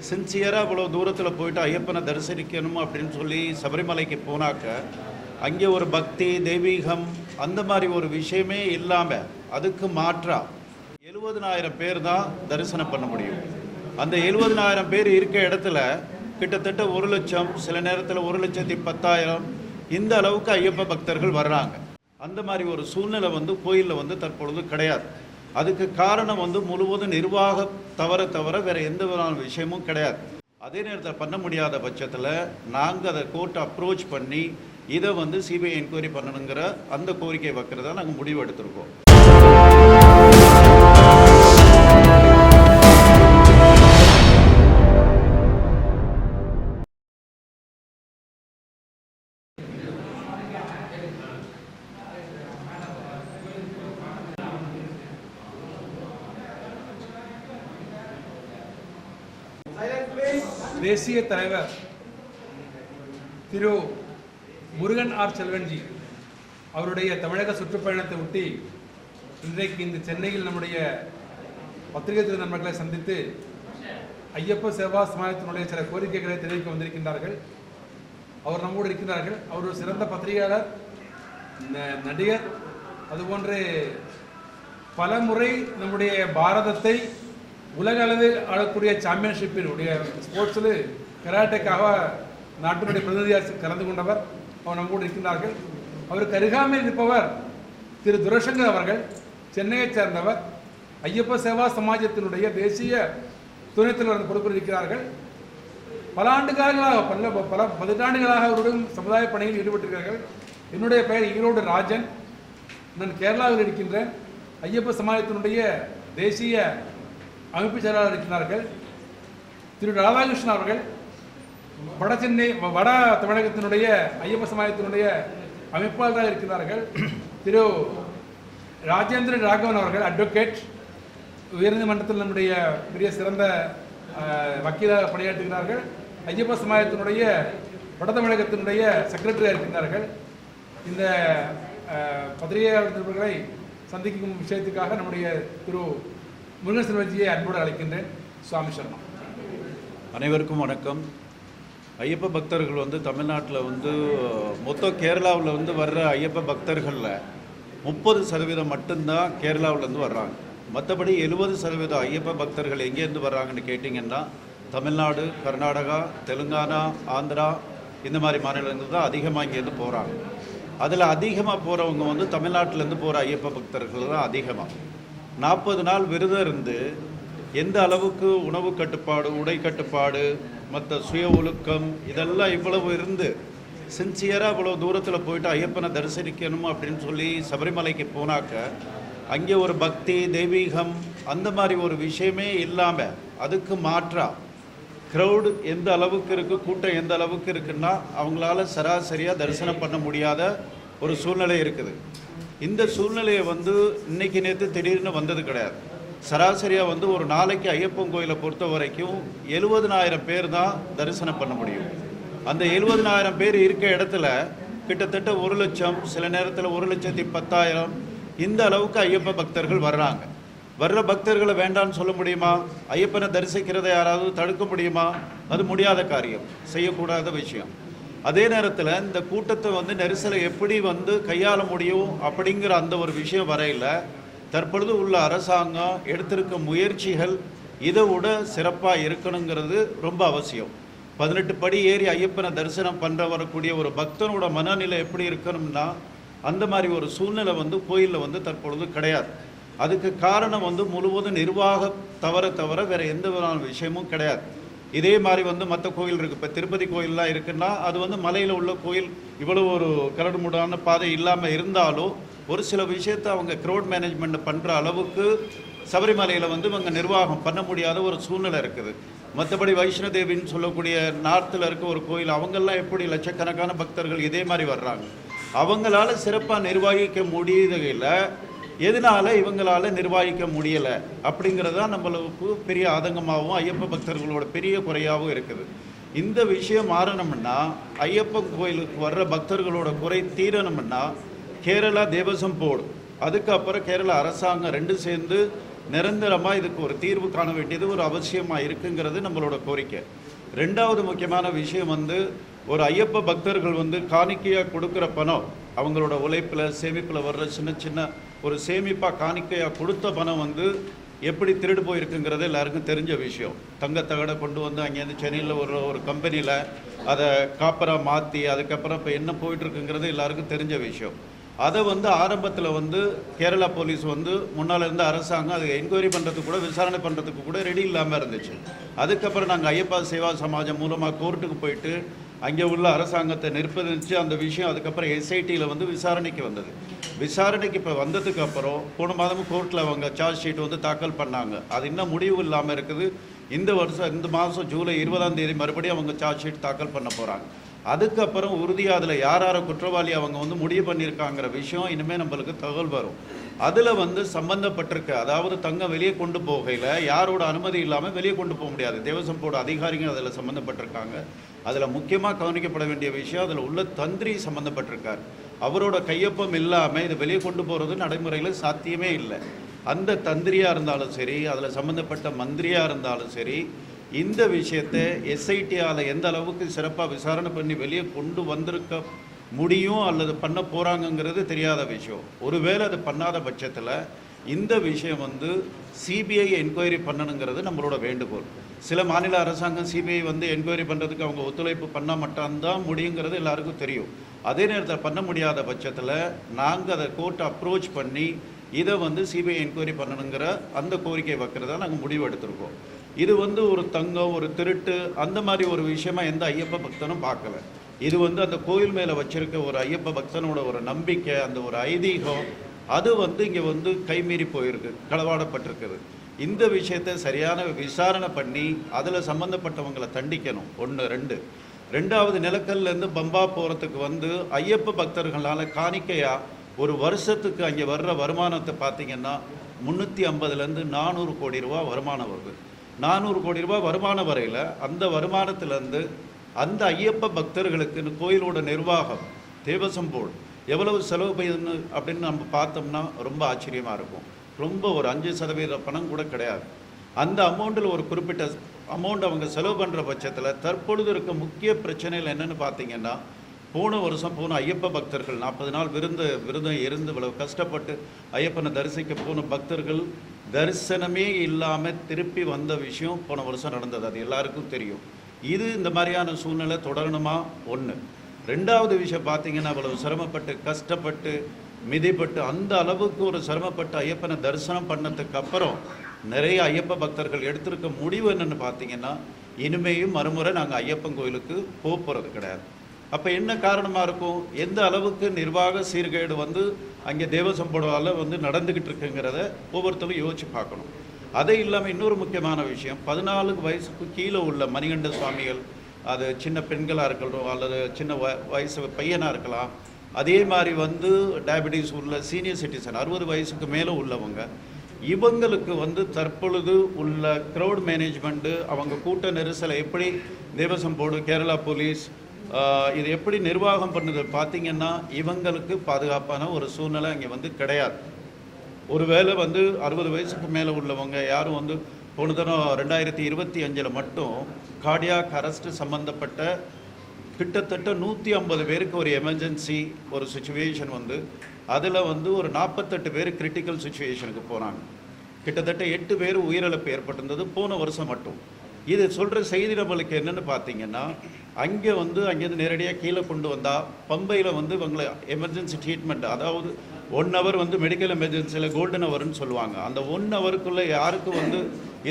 சின்சியராக இவ்வளோ தூரத்தில் போயிட்டு ஐயப்பனை தரிசனிக்கணும் அப்படின்னு சொல்லி சபரிமலைக்கு போனாக்க அங்கே ஒரு பக்தி தெய்வீகம் அந்த மாதிரி ஒரு விஷயமே இல்லாமல் அதுக்கு மாற்றா 70,000 பேர் தான் தரிசனம் பண்ண முடியும். அந்த 70,000 பேர் இருக்க இடத்துல கிட்டத்தட்ட 1 லட்சம், சில நேரத்தில் 1,10,000 இந்த அளவுக்கு ஐயப்ப பக்தர்கள் வர்றாங்க. அந்த மாதிரி ஒரு சூழ்நிலை கோயிலில் தற்பொழுது கிடையாது. அதுக்கு காரணம் முழுவதும் நிர்வாக தவிர வேறு எந்த விதமான விஷயமும் கிடையாது. அதே நேரத்தில் பண்ண முடியாத பட்சத்தில் நாங்கள் அதை கோர்ட்டை அப்ரோச் பண்ணி இதை சிபிஐ என்கொயரி பண்ணணுங்கிற அந்த கோரிக்கை வைக்கிறதா நாங்கள் முடிவு எடுத்திருக்கோம். தேசிய தலைவர் திரு முருகன் ஆர் செல்வன்ஜி அவருடைய தமிழக சுற்றுப்பயணத்தை ஒட்டி இன்றைக்கு இந்த சென்னையில் நம்முடைய பத்திரிகை துறை நண்பர்களை சந்தித்து ஐயப்ப சேவா சமாஜத்தினுடைய சில கோரிக்கைகளை தெரிவிக்க வந்திருக்கின்றார்கள். அவர் நம்மோடு இருக்கின்றார்கள். அவர் ஒரு சிறந்த பத்திரிகையாளர், நடிகர், அதுபோன்று பல முறை நம்முடைய பாரதத்தை உலக அளவில் ஆடக்கூடிய சாம்பியன்ஷிப்பினுடைய ஸ்போர்ட்ஸில் கராட்டேக்காக நாட்டினுடைய பிரதிநிதியாக கலந்து கொண்டவர். அவர் நம்மோடு இருக்கின்றார்கள். அவருக்கு அருகாமையில் இருப்பவர் திரு துரைசங்கர் அவர்கள், சென்னையைச் சேர்ந்தவர். ஐயப்ப சேவா சமாஜத்தினுடைய தேசிய துணைத் தலைவர் பொறுப்பில் இருக்கிறார்கள். பல ஆண்டுகாலங்களாக பல பதினாண்டுகளாக அவருடன் சமுதாய பணியில் ஈடுபட்டிருக்கிறார்கள். என்னுடைய பெயர் ஈரோடு ராஜன். நான் கேரளாவில் இருக்கின்றேன். ஐயப்ப சமாஜத்தினுடைய தேசிய அமைப்பு செயலாளர் இருக்கிறார்கள். திரு ராதாகிருஷ்ணன் அவர்கள் வட சென்னை வட தமிழகத்தினுடைய ஐயப்ப சமாஜத்தினுடைய அமைப்பாளராக இருக்கிறார்கள். திரு ராஜேந்திரன் ராகவன் அவர்கள் அட்வொகேட், உயர்நீதிமன்றத்தில் நம்முடைய பெரிய சிறந்த வக்கீலாக பணியாற்றுகிறார்கள். ஐயப்ப சமாஜத்தினுடைய வட தமிழகத்தினுடைய செக்ரட்டரியாக இருக்கின்றார்கள். இந்த பத்திரிகையாளர் நிருபர்களை சந்திக்கும் விஷயத்துக்காக நம்முடைய திரு முருகன் செல்வன்ஜியை அன்போடு அழைக்கின்றேன். சுவாமி சரணம். அனைவருக்கும் வணக்கம். ஐயப்ப பக்தர்கள் தமிழ்நாட்டில் மொத்தம் கேரளாவில் வர்ற ஐயப்ப பக்தர்களில் 30% மட்டும்தான் கேரளாவிலேருந்து வர்றாங்க. மற்றபடி 70% ஐயப்ப பக்தர்கள் எங்கேருந்து வர்றாங்கன்னு கேட்டிங்கன்னா தமிழ்நாடு, கர்நாடகா, தெலுங்கானா, ஆந்திரா இந்த மாதிரி மாநிலங்கள் தான் அதிகமாக இங்கேருந்து போகிறாங்க. அதில் அதிகமாக போகிறவங்க தமிழ்நாட்டிலேருந்து போகிற ஐயப்ப பக்தர்கள் தான் அதிகமாக. 40 நாள் விரதம் இருந்து எந்த அளவுக்கு உணவு கட்டுப்பாடு, உடை கட்டுப்பாடு, மற்ற சுய ஒழுக்கம் இதெல்லாம் இவ்வளவு இருந்து சின்சியராக இவ்வளோ தூரத்தில் போயிட்டு ஐயப்பனை தரிசனிக்கணும் அப்படின்னு சொல்லி சபரிமலைக்கு போனாக்க அங்கே ஒரு பக்தி தெய்வீகம் அந்த மாதிரி ஒரு விஷயமே இல்லாமல் அதுக்கு மாற்றா க்ரௌடு எந்த அளவுக்கு இருக்குது, கூட்டம் எந்த அளவுக்கு இருக்குன்னா அவங்களால சராசரியாக தரிசனம் பண்ண முடியாத ஒரு சூழ்நிலை இருக்குது. இந்த சூழ்நிலையை இன்னைக்கு நேற்று திடீர்னு வந்தது கிடையாது. சராசரியாக ஒரு நாளைக்கு ஐயப்பன் கோயிலை பொறுத்த வரைக்கும் 70,000 பேர் தான் தரிசனம் பண்ண முடியும். அந்த 70,000 பேர் இருக்க இடத்துல கிட்டத்தட்ட 1 லட்சம், சில நேரத்தில் 1,10,000 இந்த அளவுக்கு ஐயப்ப பக்தர்கள் வர்றாங்க. வர்ற பக்தர்களை வேண்டான்னு சொல்ல முடியுமா? ஐயப்பனை தரிசிக்கிறத யாராவது தடுக்க முடியுமா? அது முடியாத காரியம், செய்யக்கூடாத விஷயம். அதே நேரத்தில் இந்த கூட்டத்தை நெரிசலை எப்படி கையாள முடியும் அப்படிங்கிற அந்த ஒரு விஷயம் வரையில் தற்பொழுது உள்ள அரசாங்கம் எடுத்திருக்க முயற்சிகள் இதை விட சிறப்பாக இருக்கணுங்கிறது ரொம்ப அவசியம். 18 படி ஏறி ஐயப்பனை தரிசனம் பண்ணுற வரக்கூடிய ஒரு பக்தனோட மனநிலை எப்படி இருக்கணும்னா அந்த மாதிரி ஒரு சூழ்நிலை கோயிலில் தற்பொழுது கிடையாது. அதுக்கு காரணம் முழுவதும் நிர்வாக தவிர வேறு எந்த விதமான விஷயமும் கிடையாது. இதே மாதிரி மற்ற கோயில் இருக்குது. இப்போ திருப்பதி கோயிலெலாம் இருக்குன்னா அது மலையில் உள்ள கோயில் இவ்வளோ ஒரு கரடுமுடான பாதை இல்லாமல் இருந்தாலும் ஒரு சில விஷயத்தை அவங்க க்ரௌட் மேனேஜ்மெண்ட் பண்ணுற அளவுக்கு சபரிமலையில் இவங்க நிர்வாகம் பண்ண முடியாத ஒரு சூழ்நிலை இருக்குது. மற்றபடி வைஷ்ணதேவின்னு சொல்லக்கூடிய நார்த்தில் இருக்க ஒரு கோயில், அவங்கெல்லாம் எப்படி லட்சக்கணக்கான பக்தர்கள் இதே மாதிரி வர்றாங்க. அவங்களால சிறப்பாக நிர்வகிக்க முடியதில்ல. எதனால் இவங்களால் நிர்வகிக்க முடியலை அப்படிங்கிறது தான் நம்மளுக்கு பெரிய ஆதங்கமாகவும் ஐயப்ப பக்தர்களோட பெரிய குறையாகவும் இருக்குது. இந்த விஷயம் மாறணும்னா ஐயப்பன் கோயிலுக்கு வர்ற பக்தர்களோட குறை தீரணும்னா கேரளா தேவசம் போர்டு, அதுக்கப்புறம் கேரளா அரசாங்கம் ரெண்டு சேர்ந்து நிரந்தரமாக இதுக்கு ஒரு தீர்வு காண வேண்டியது ஒரு அவசியமாக இருக்குங்கிறது நம்மளோட கோரிக்கை. ரெண்டாவது முக்கியமான விஷயம் வந்து ஒரு ஐயப்ப பக்தர்கள் வந்து காணிக்கையாக கொடுக்குற பணம், அவங்களோட உழைப்பில் சேமிப்பில் வர்ற சின்ன சின்ன ஒரு சேமிப்பாக காணிக்கையாக கொடுத்த பணம் வந்து எப்படி திருடு போயிருக்குங்கிறது எல்லாருக்கும் தெரிஞ்ச விஷயம். தங்கத்தகடை கொண்டு வந்து அங்கேருந்து சென்னையில் ஒரு கம்பெனியில் அதை காப்பராக மாற்றி அதுக்கப்புறம் இப்போ என்ன போயிட்டுருக்குங்கிறது எல்லாருக்கும் தெரிஞ்ச விஷயம். அதை வந்து ஆரம்பத்தில் வந்து கேரளா போலீஸ் வந்து முன்னால் இருந்த அரசாங்கம் அதை என்கொயரி பண்ணுறதுக்கு கூட விசாரணை பண்ணுறதுக்கு கூட ரெடி இல்லாமல் இருந்துச்சு. அதுக்கப்புறம் நாங்கள் ஐயப்பா சேவா சமாஜம் மூலமாக கோர்ட்டுக்கு போயிட்டு அங்கே உள்ள அரசாங்கத்தை நிர்பந்திச்சு அந்த விஷயம் அதுக்கப்புறம் எஸ்ஐடியில் வந்து விசாரணைக்கு வந்தது. விசாரணைக்கு இப்போ வந்ததுக்கு அப்புறம் போன மாதமும் கோர்ட்டில் அவங்க சார்ஜ் ஷீட் வந்து தாக்கல் பண்ணாங்க. அது இன்னும் முடிவு இல்லாமல் இருக்குது. இந்த மாதம் ஜூலை 20ஆம் தேதி மறுபடியும் அவங்க சார்ஜ் ஷீட் தாக்கல் பண்ண போகிறாங்க. அதுக்கப்புறம் உறுதியாக அதில் யார் குற்றவாளி அவங்க வந்து முடிவு பண்ணியிருக்காங்கிற விஷயம் இனிமேல் நம்மளுக்கு தகவல் வரும். அதில் வந்து சம்பந்தப்பட்டிருக்க, அதாவது தங்கம் வெளியே கொண்டு போகையில் யாரோட அனுமதி இல்லாமல் வெளியே கொண்டு போக முடியாது. தேவசம் போர்டு அதிகாரிகள் அதில் சம்மந்தப்பட்டிருக்காங்க. அதில் முக்கியமாக கவனிக்கப்பட வேண்டிய விஷயம், அதில் உள்ள தந்திரி சம்மந்தப்பட்டிருக்கார். அவரோட கையொப்பம் இல்லாமல் இதை வெளியே கொண்டு போகிறது நடைமுறையில் சாத்தியமே இல்லை. அந்த தந்திரியாக இருந்தாலும் சரி, அதில் சம்மந்தப்பட்ட மந்திரியாக இருந்தாலும் சரி, இந்த விஷயத்தை எஸ்ஐடியால் எந்த அளவுக்கு சிறப்பாக விசாரணை பண்ணி வெளியே கொண்டு வந்திருக்க முடியும் அல்லது பண்ண போகிறாங்கங்கிறது தெரியாத விஷயம். ஒருவேளை அது பண்ணாத பட்சத்தில் இந்த விஷயம் வந்து சிபிஐ என்கொயரி பண்ணணுங்கிறது நம்மளோட வேண்டுகோள். சில மாநில அரசாங்கம் சிபிஐ வந்து என்கொயரி பண்ணுறதுக்கு அவங்க ஒத்துழைப்பு பண்ண மாட்டான்தான் முடியுங்கிறது எல்லாருக்கும் தெரியும். அதே நேரத்தில் பண்ண முடியாத பட்சத்தில் நாங்கள் அதை கோர்ட்டை அப்ரோச் பண்ணி இதை வந்து சிபிஐ என்கொயரி பண்ணணுங்கிற அந்த கோரிக்கை வைக்கிறதா நாங்கள் முடிவு எடுத்திருக்கோம். இது வந்து ஒரு தங்கம், ஒரு திருட்டு அந்த மாதிரி ஒரு விஷயமா எந்த ஐயப்ப பக்தனும் பார்க்கல. இது வந்து அந்த கோயில் மேலே வச்சிருக்க ஒரு ஐயப்ப பக்தனோட ஒரு நம்பிக்கை, அந்த ஒரு ஐதீகம், அது வந்து இங்கே வந்து கைமீறி போயிருக்கு, களவாடப்பட்டிருக்குது. இந்த விஷயத்தை சரியான விசாரணை பண்ணி அதில் சம்மந்தப்பட்டவங்களை தண்டிக்கணும். 1 2வது நிலக்கல்லேருந்து பம்பா போகிறதுக்கு வந்து ஐயப்ப பக்தர்களால் காணிக்கையாக ஒரு வருஷத்துக்கு அங்கே வர்ற வருமானத்தை பார்த்திங்கன்னா 350லேருந்து 400 கோடி ரூபா வருமானம் வருது. 400 கோடி ரூபா வருமானம் வரையில் அந்த வருமானத்திலேருந்து அந்த ஐயப்ப பக்தர்களுக்கு கோயிலோட நிர்வாகம், தேவசம் போர்டு எவ்வளவு செலவு செய்யுதுன்னு அப்படின்னு நம்ம பார்த்தோம்னா ரொம்ப ஆச்சரியமாக இருக்கும். ரொம்ப ஒரு 5% பணம் கூட கிடையாது. அந்த அமௌண்ட்டில் ஒரு குறிப்பிட்ட அமௌண்ட் அவங்க செலவு பண்ணுற பட்சத்தில் தற்பொழுது இருக்க முக்கிய பிரச்சனைகள் என்னென்னு பார்த்தீங்கன்னா, போன வருஷம் போன ஐயப்ப பக்தர்கள் 40 நாள் விரதம் இருந்து இவ்வளவு கஷ்டப்பட்டு ஐயப்பனை தரிசிக்க போன பக்தர்கள் தரிசனமே இல்லாமல் திருப்பி வந்த விஷயம் போன வருஷம் நடந்தது. அது எல்லாருக்கும் தெரியும். இது இந்த மாதிரியான சூழ்நிலை தொடரணுமா? 1. 2வது விஷயம் பார்த்தீங்கன்னா, அவ்வளவு சிரமப்பட்டு கஷ்டப்பட்டு மிதிப்பட்டு அந்த அளவுக்கு ஒரு சிரமப்பட்டு ஐயப்பனை தரிசனம் பண்ணதுக்கு அப்புறம் நிறைய ஐயப்ப பக்தர்கள் எடுத்திருக்க முடிவு என்னென்னு பார்த்தீங்கன்னா, இனிமேயும் மறுமுறை நாங்கள் ஐயப்பன் கோயிலுக்கு போகிறது கிடையாது. அப்போ என்ன காரணமாக இருக்கும்? எந்த அளவுக்கு நிர்வாக சீர்கேடு வந்து அங்கே தேவசம்போடால் வந்து நடந்துக்கிட்டு இருக்குங்கிறத ஒவ்வொருத்தரும் யோசிச்சு பார்க்கணும். அதை இல்லாமல் இன்னொரு முக்கியமான விஷயம், 14 வயசுக்கு கீழே உள்ள மணிகண்ட சுவாமிகள், அது சின்ன பெண்களாக இருக்கட்டும் அல்லது சின்ன வயசு பையனாக இருக்கலாம், அதே மாதிரி வந்து டயபெட்டிஸ் உள்ள சீனியர் சிட்டிசன் 60 வயசுக்கு மேலே உள்ளவங்க, இவங்களுக்கு வந்து தற்பொழுது உள்ள க்ரௌட் மேனேஜ்மெண்ட்டு, அவங்க கூட்ட நெரிசலை எப்படி தேவசம் போர்டு, கேரளா போலீஸ் இது எப்படி நிர்வாகம் பண்ணுது பார்த்திங்கன்னா, இவங்களுக்கு பாதுகாப்பான ஒரு சூழ்நிலை அங்கே வந்து கிடையாது. ஒருவேளை வந்து 60 வயசுக்கு மேலே உள்ளவங்க யாரும் வந்து போன தரம் 2025 மட்டும் கார்டியாக் அரெஸ்ட் சம்மந்தப்பட்ட கிட்டத்தட்ட 150 பேருக்கு ஒரு எமர்ஜென்சி ஒரு சுச்சுவேஷன் வந்து அதில் வந்து ஒரு 48 பேர் கிரிட்டிக்கல் சுச்சுவேஷனுக்கு போனாங்க. கிட்டத்தட்ட 8 பேர் உயிரிழப்பு ஏற்பட்டிருந்தது போன வருஷம் மட்டும். இது சொல்கிற செய்தி நம்மளுக்கு என்னென்னு பார்த்தீங்கன்னா, அங்கேருந்து நேரடியாக கீழே கொண்டு வந்தால் பம்பையில் வந்து இவங்களை எமர்ஜென்சி ட்ரீட்மெண்ட், அதாவது 1 ஹவர் வந்து மெடிக்கல் எமர்ஜென்சியில் கோல்டன் ஹவர்னு சொல்லுவாங்க. அந்த 1 ஹவருக்குள்ளே யாருக்கு வந்து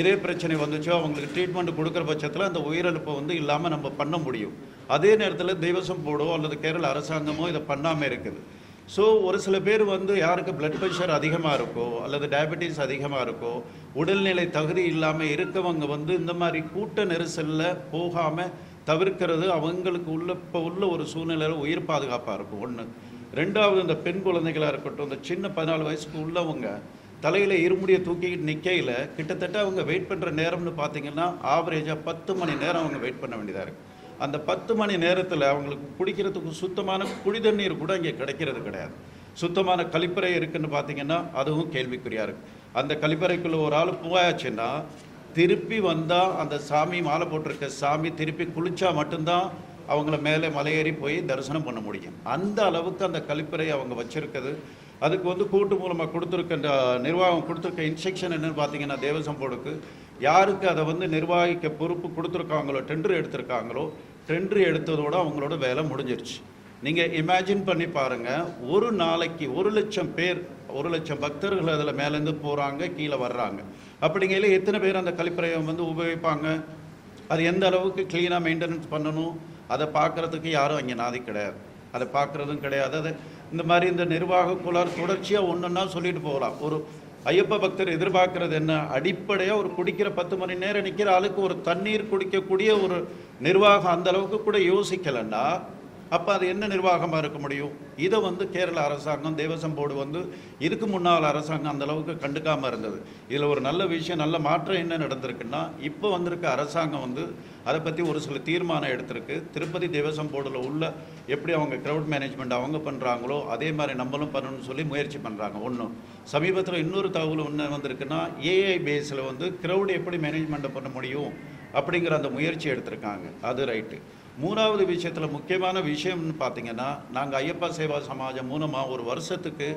இதே பிரச்சனை வந்துச்சோ அவங்களுக்கு ட்ரீட்மெண்ட் கொடுக்குற பட்சத்தில் அந்த உயிரிழப்பை வந்து இல்லாமல் நம்ம பண்ண முடியும். அதே நேரத்தில் தேவசம் போர்டோ அல்லது கேரள அரசாங்கமோ இதை பண்ணாமல் இருக்குது. ஸோ ஒரு சில பேர் வந்து யாருக்கு பிளட் ப்ரெஷர் அதிகமாக இருக்கோ அல்லது டயபெட்டிஸ் அதிகமாக இருக்கோ, உடல்நிலை தகுதி இல்லாமல் இருக்கவங்க வந்து இந்த மாதிரி கூட்ட நெரிசலில் போகாமல் தவிர்க்கிறது அவங்களுக்கு இப்போ உள்ள ஒரு சூழ்நிலையில் உயிர் பாதுகாப்பாக இருக்கும். 1. 2வது, இந்த பெண் குழந்தைகளாக இருக்கட்டும், இந்த சின்ன 14 வயசுக்கு உள்ளவங்க தலையில் இருமுடியை தூக்கிக்கிட்டு நிற்கையில் கிட்டத்தட்ட அவங்க வெயிட் பண்ணுற நேரம்னு பார்த்திங்கன்னா ஆவரேஜாக 10 மணி நேரம் அவங்க வெயிட் பண்ண வேண்டியதாக இருக்குது. அந்த 10 மணி நேரத்தில் அவங்களுக்கு குடிக்கிறதுக்கு சுத்தமான குடி தண்ணீர் கூட இங்கே கிடைக்கிறது கிடையாது. சுத்தமான கழிப்பறை இருக்குதுன்னு பார்த்திங்கன்னா அதுவும் கேள்விக்குறியாக இருக்குது. அந்த கழிப்பறைக்குள்ளே ஒரு ஆள் போயாச்சுன்னா திருப்பி வந்தால் அந்த சாமி மாலை போட்டிருக்க சாமி திருப்பி குளிச்சா மட்டும்தான் அவங்கள மேலே மலையேறி போய் தரிசனம் பண்ண முடியும். அந்த அளவுக்கு அந்த கழிப்பறை அவங்க வச்சுருக்குது. அதுக்கு வந்து கூட்டு மூலமாக கொடுத்துருக்க இந்த நிர்வாகம் கொடுத்துருக்க இன்ஸ்ட்ரக்ஷன் என்னென்னு பார்த்தீங்கன்னா, தேவசம் போர்டுக்கு யாருக்கு அதை வந்து நிர்வாகிக்க பொறுப்பு கொடுத்துருக்காங்களோ, டெண்டர் எடுத்திருக்காங்களோ, டெண்டர் எடுத்ததோடு அவங்களோட வேலை முடிஞ்சிருச்சு. நீங்கள் இமேஜின் பண்ணி பாருங்கள், ஒரு நாளைக்கு 1,00,000 பேர், 1,00,000 பக்தர்கள் அதில் மேலேருந்து போகிறாங்க, கீழே வர்றாங்க. அப்படிங்கையில் எத்தனை பேர் அந்த கழிப்பறையை வந்து உபயோகிப்பாங்க? அது எந்த அளவுக்கு க்ளீனாக மெயின்டெனன்ஸ் பண்ணணும், அதை பார்க்குறதுக்கு யாரும் அங்கே நாதி கிடையாது, அதை பார்க்குறதும் கிடையாது. அது இந்த மாதிரி இந்த நிர்வாக குழார் தொடர்ச்சியாக ஒன்றுன்னா சொல்லிட்டு போகலாம். ஒரு ஐயப்ப பக்தர் எதிர்பார்க்கறது என்ன? அடிப்படையாக ஒரு குடிக்கிற 10 மணி நேரம் நிற்கிற ஆளுக்கு ஒரு தண்ணீர் குடிக்கக்கூடிய ஒரு நிர்வாகம் அந்த அளவுக்கு கூட யோசிக்கலைன்னா அப்போ அது என்ன நிர்வாகமாக இருக்க முடியும்? இதை வந்து கேரள அரசாங்கம், தேவசம் போர்டு வந்து இதுக்கு முன்னால் அரசாங்கம் அந்த அளவுக்கு கண்டுக்காமல் இருந்தது. இதில் ஒரு நல்ல விஷயம், நல்ல மாற்றம் என்ன நடந்திருக்குன்னா, இப்போ வந்திருக்க அரசாங்கம் வந்து அதை பற்றி ஒரு சில தீர்மானம் எடுத்திருக்கு. திருப்பதி தேவசம் போர்டில் உள்ள எப்படி அவங்க க்ரௌட் மேனேஜ்மெண்ட் அவங்க பண்ணுறாங்களோ அதே மாதிரி நம்மளும் பண்ணணும்னு சொல்லி முயற்சி பண்ணுறாங்க. ஒன்றும் சமீபத்தில் இன்னொரு தகவல் ஒன்று வந்திருக்குன்னா, ஏஐ பேஸில் வந்து க்ரௌட் எப்படி மேனேஜ்மெண்ட்டை பண்ண முடியும் அப்படிங்கிற அந்த முயற்சி எடுத்திருக்காங்க. அது ரைட்டு. மூணாவது விஷயத்தில் முக்கியமான விஷயம்னு பார்த்தீங்கன்னா, நாங்கள் ஐயப்பா சேவா சமாஜம் மூலமாக ஒரு வருஷத்துக்கு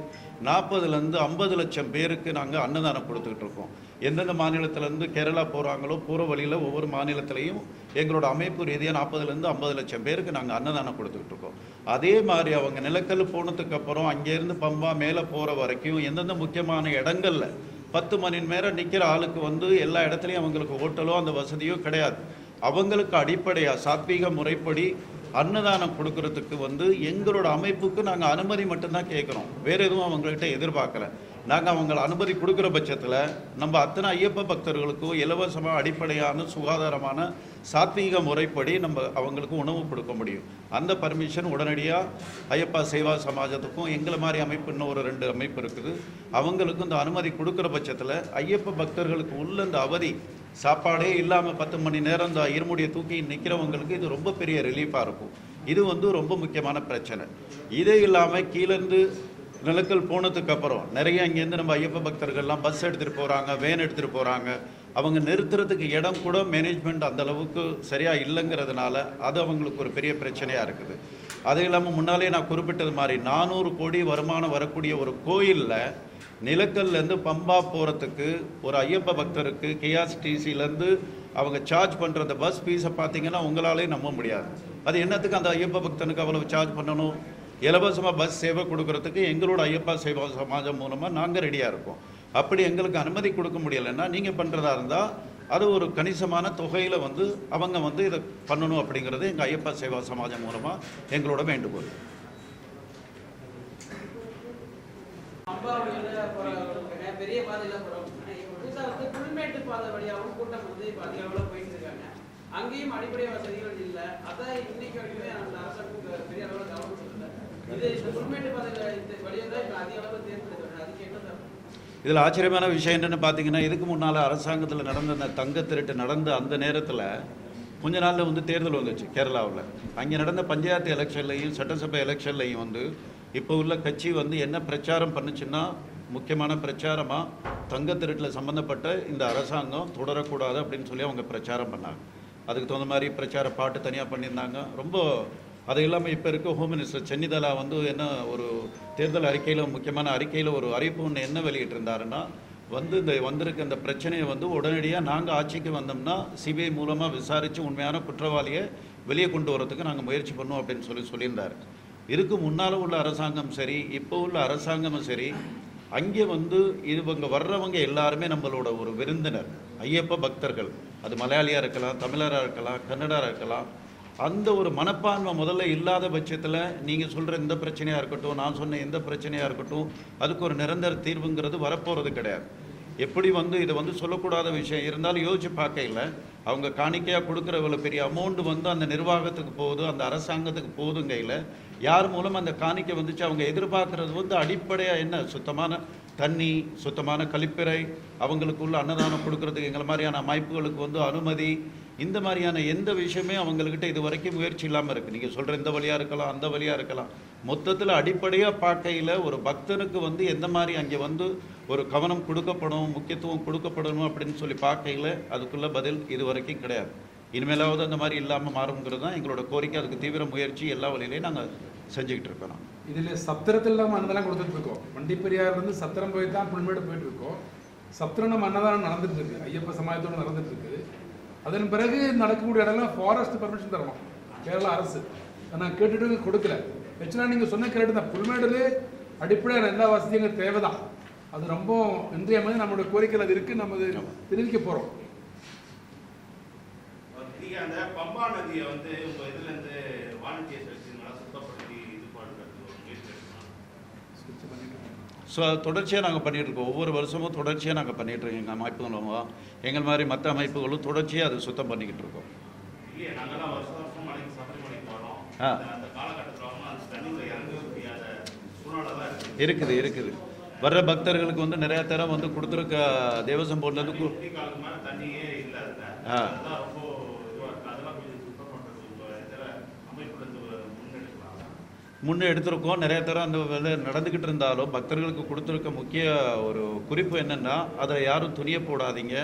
40,000 to 50 லட்சம் பேருக்கு நாங்கள் அன்னதானம் கொடுத்துக்கிட்டு இருக்கோம். எந்தெந்த மாநிலத்திலேருந்து கேரளா போகிறாங்களோ போகிற வழியில் ஒவ்வொரு மாநிலத்திலையும் எங்களோட அமைப்பு ரீதியாக 40,000 to 50 லட்சம் பேருக்கு நாங்கள் அன்னதானம் கொடுத்துக்கிட்டு இருக்கோம். அதே மாதிரி அவங்க நிலக்கல் போனதுக்கப்புறம் அங்கேருந்து பம்பா மேலே போகிற வரைக்கும் எந்தெந்த முக்கியமான இடங்களில் 10 மணி நேரம் நிற்கிற ஆளுக்கு வந்து எல்லா இடத்துலையும் அவங்களுக்கு ஹோட்டலோ அந்த வசதியோ கிடையாது. அவங்களுக்கு அடிப்படையாக சாத்வீக முறைப்படி அன்னதானம் கொடுக்கறதுக்கு வந்து எங்களோட அமைப்புக்கு நாங்கள் அனுமதி மட்டும்தான் கேட்குறோம். வேறு எதுவும் அவங்கள்ட்ட எதிர்பார்க்கல. நாங்கள் அவங்களை அனுமதி கொடுக்குற பட்சத்தில் நம்ம அத்தனை ஐயப்ப பக்தர்களுக்கும் இலவசமாக அடிப்படையான சுகாதாரமான சாத்வீக முறைப்படி நம்ம அவங்களுக்கு உணவு கொடுக்க முடியும். அந்த பர்மிஷன் உடனடியாக ஐயப்பா சேவா சமாஜத்துக்கும் எங்களை மாதிரி அமைப்பு இன்னும் ஒரு 2 அமைப்பு இருக்குது, அவங்களுக்கும் இந்த அனுமதி கொடுக்குற பட்சத்தில் ஐயப்ப பக்தர்களுக்கு உள்ள இந்த அவதி சாப்பாடே இல்லாமல் 10 மணி நேரம் இந்த இருமுடியை தூக்கி நிற்கிறவங்களுக்கு இது ரொம்ப பெரிய ரிலீஃபாக இருக்கும். இது வந்து ரொம்ப முக்கியமான பிரச்சனை. இதே இல்லாமல் கீழேருந்து நிலக்கல் போனதுக்கப்புறம் நிறைய இங்கேருந்து நம்ம ஐயப்ப பக்தர்கள்லாம் பஸ் எடுத்துகிட்டு போகிறாங்க, வேன் எடுத்துகிட்டு போகிறாங்க. அவங்க நிறுத்துறதுக்கு இடம் கூட மேனேஜ்மெண்ட் அந்தளவுக்கு சரியாக இல்லைங்கிறதுனால அது அவங்களுக்கு ஒரு பெரிய பிரச்சனையாக இருக்குது. அது இல்லாமல் முன்னாலே நான் குறிப்பிட்டது மாதிரி 400 கோடி வருமானம் வரக்கூடிய ஒரு கோயிலில் நிலக்கல்லேருந்து பம்பா போகிறதுக்கு ஒரு ஐயப்ப பக்தருக்கு கேஎஸ்டிசிலேருந்து அவங்க சார்ஜ் பண்ணுற அந்த பஸ் ஃபீஸை பார்த்தீங்கன்னா உங்களாலே நம்ப முடியாது. அது என்னத்துக்கு அந்த ஐயப்ப பக்தனுக்கு அவ்வளோ சார்ஜ் பண்ணணும்? இலவசமாக பஸ் சேவை கொடுக்கறதுக்கு எங்களோட ஐயப்பா சேவா சமாஜம் மூலமாக நாங்கள் ரெடியாக இருக்கோம். அப்படி எங்களுக்கு அனுமதி கொடுக்க முடியலைன்னா நீங்கள் பண்ணுறதா இருந்தால் அது ஒரு கணிசமான தொகையில் வந்து அவங்க வந்து இதை பண்ணணும் அப்படிங்கிறது எங்கள் ஐயப்பா சேவா சமாஜம் மூலமாக எங்களோட வேண்டுகோள். பெரிய பாதையில போறோம். புதுசா வந்து புல்மேட்டு பாதை வழியாகவும் கூட்டம் வந்து இப்ப அதிக அளவுல போயிட்டு இருக்காங்க. அங்கேயும் அடிப்படை வசதிகள் இல்லை. அதான் இன்னைக்கு வரைக்குமே அந்த அரசாங்கம் பெரிய அளவுல கவனம் செலுத்தல. இது இந்த புல்மேட்டு பாதையில இந்த வழியை தான் இப்ப அதிக அளவுல தேர்ந்தெடுக்கிறாங்க. அதுக்கு என்ன தப்பு? இதில் ஆச்சரியமான விஷயம் என்னென்னு பார்த்தீங்கன்னா, இதுக்கு முன்னால் அரசாங்கத்தில் நடந்த அந்த தங்க திருட்டு நடந்த அந்த நேரத்தில் கொஞ்ச நாளில் வந்து தேர்தல் வந்துச்சு கேரளாவில். அங்கே நடந்த பஞ்சாயத்து எலெக்ஷன்லையும் சட்டசபை எலெக்ஷன்லையும் வந்து இப்போ உள்ள கட்சி வந்து என்ன பிரச்சாரம் பண்ணுச்சுன்னா, முக்கியமான பிரச்சாரமாக தங்க திருட்டில் சம்மந்தப்பட்ட இந்த அரசாங்கம் தொடரக்கூடாது அப்படின்னு சொல்லி அவங்க பிரச்சாரம் பண்ணாங்க. அதுக்கு தகுந்த மாதிரி பிரச்சார பாட்டு தனியாக பண்ணியிருந்தாங்க. ரொம்ப அது இல்லாமல் இப்போ இருக்க ஹோம் மினிஸ்டர் சென்னிதலா வந்து என்ன ஒரு தேர்தல் அறிக்கையில் முக்கியமான அறிக்கையில் ஒரு அறிவிப்பு ஒன்று என்ன வெளியிட்டிருந்தாருன்னா, வந்து இந்த வந்திருக்க இந்த பிரச்சனையை வந்து உடனடியாக நாங்கள் ஆட்சிக்கு வந்தோம்னா சிபிஐ மூலமாக விசாரித்து உண்மையான குற்றவாளியை வெளியே கொண்டு வரதுக்கு நாங்கள் முயற்சி பண்ணுவோம் அப்படின்னு சொல்லியிருந்தார். இதுக்கு முன்னால் உள்ள அரசாங்கம் சரி, இப்போ உள்ள அரசாங்கமும் சரி, அங்கே வந்து இவங்க வர்றவங்க எல்லாருமே நம்மளோட ஒரு விருந்தினர், ஐயப்ப பக்தர்கள். அது மலையாளியாக இருக்கலாம், தமிழராக இருக்கலாம், கன்னடராக இருக்கலாம். அந்த ஒரு மனப்பான்மை முதல்ல இல்லாத பட்சத்தில் நீங்கள் சொல்கிற எந்த பிரச்சனையாக இருக்கட்டும், நான் சொன்ன எந்த பிரச்சனையாக இருக்கட்டும், அதுக்கு ஒரு நிரந்தர தீர்வுங்கிறது வரப்போகிறது கிடையாது. எப்படி வந்து இதை வந்து சொல்லக்கூடாத விஷயம் இருந்தாலும் யோசிச்சு பார்க்கையில் அவங்க காணிக்கையாக கொடுக்குற இவ்வளோ பெரிய அமௌண்ட்டு வந்து அந்த நிர்வாகத்துக்கு போகுது, அந்த அரசாங்கத்துக்கு போகுதுங்கையில் யார் மூலம் அந்த காணிக்கை வந்துச்சு அவங்க எதிர்பார்க்குறது வந்து அடிப்படையாக என்ன? சுத்தமான தண்ணி, சுத்தமான கழிப்பறை, அவங்களுக்கு உள்ள அன்னதானம் கொடுக்கறதுக்கு எங்களை மாதிரியான அமைப்புகளுக்கு வந்து அனுமதி, இந்த மாதிரியான எந்த விஷயமே அவங்கக்கிட்ட இது வரைக்கும் முயற்சி இல்லாமல் இருக்குது. நீங்கள் சொல்கிற இந்த வழியாக இருக்கலாம், அந்த வழியாக இருக்கலாம். மொத்தத்தில் அடிப்படையாக பார்க்கையில் ஒரு பக்தனுக்கு வந்து எந்த மாதிரி அங்கே வந்து ஒரு கவனம் கொடுக்கப்படும், முக்கியத்துவம் கொடுக்கப்படணும் அப்படின்னு சொல்லி பார்க்கையில் அதுக்குள்ள பதில் இது வரைக்கும் கிடையாது. இனிமேலாவது அந்த மாதிரி இல்லாமல் மாறுங்கிறது தான் எங்களோட கோரிக்கை. அதுக்கு தீவிர முயற்சி எல்லா வழியிலையும் நாங்கள் செஞ்சுக்கிட்டு இருக்கோம். இதில் சத்திரத்தில் நம்ம அன்னதானம் கொடுத்துட்டு இருக்கோம். வண்டிப்பெரியார்லேருந்து சத்திரம் போய் தான் புல்மேடு போயிட்டு இருக்கோம். சத்திரம் நம்ம அன்னதானம் நடந்துட்டு இருக்கு, ஐயப்ப சமாஜத்தோடு நடந்துட்டு இருக்குது. அதன் பிறகு நடக்கக்கூடிய இடம்லாம் ஃபாரஸ்ட் பர்மிஷன் தரணும் கேரளா அரசு. நான் கேட்டுட்டு கொடுக்கல. ஆக்சுவலாக நீங்கள் சொன்ன கேட்டு தான் புல்மேடுல அடிப்படையான எல்லா வசதியும் தேவை தான். அது ரொம்ப இன்றைய நம்மளுடைய கோரிக்கையில் அது இருக்குது. நம்ம தெரிவிக்க போகிறோம். நீங்கள் அந்த பம்பா நதியை வந்து உங்கள் இதுலேருந்து வாலண்டியர்ஸ் வச்சு நல்லா சுத்தப்படுத்தி இது பண்ணுறதுக்கு ஒரு முயற்சி எடுக்கணும். ஸோ தொடர்ச்சியாக நாங்கள் பண்ணிகிட்ருக்கோம். ஒவ்வொரு வருஷமும் தொடர்ச்சியாக நாங்கள் பண்ணிகிட்ருக்கோம். எங்கள் அமைப்புகளும் எங்கள் மாதிரி மற்ற அமைப்புகளும் தொடர்ச்சியாக அதை சுத்தம் பண்ணிக்கிட்டு இருக்கோம். இல்லையே, நாங்கள்லாம் வருஷம் வருஷம் மலைக்கு சபரிமலைக்கு வரோம். அந்த காலகட்டத்தில் வந்து அந்த தண்ணியில் இறங்கவே முடியாத சூழ்நிலை தான் இருக்குது. வர்ற பக்தர்களுக்கு வந்து நிறையா தரம் வந்து கொடுத்துருக்க தேவசம் போர்ட்லேருந்து காலத்துக்கு மேலே தண்ணியே இல்லை. அதுதான் ரொம்ப இதுவாக இருக்குது. அதெல்லாம் கொஞ்சம் சுத்தம் பண்ணுறது உங்கள் இதில் அமைப்புலேருந்து முன்னே எடுத்திருக்கோம். நிறைய தரம் அந்த வேலை நடந்துக்கிட்டு இருந்தாலும் பக்தர்களுக்கு கொடுத்துருக்க முக்கிய ஒரு குறிப்பு என்னென்னா, அதை யாரும் துணிய போடாதீங்க.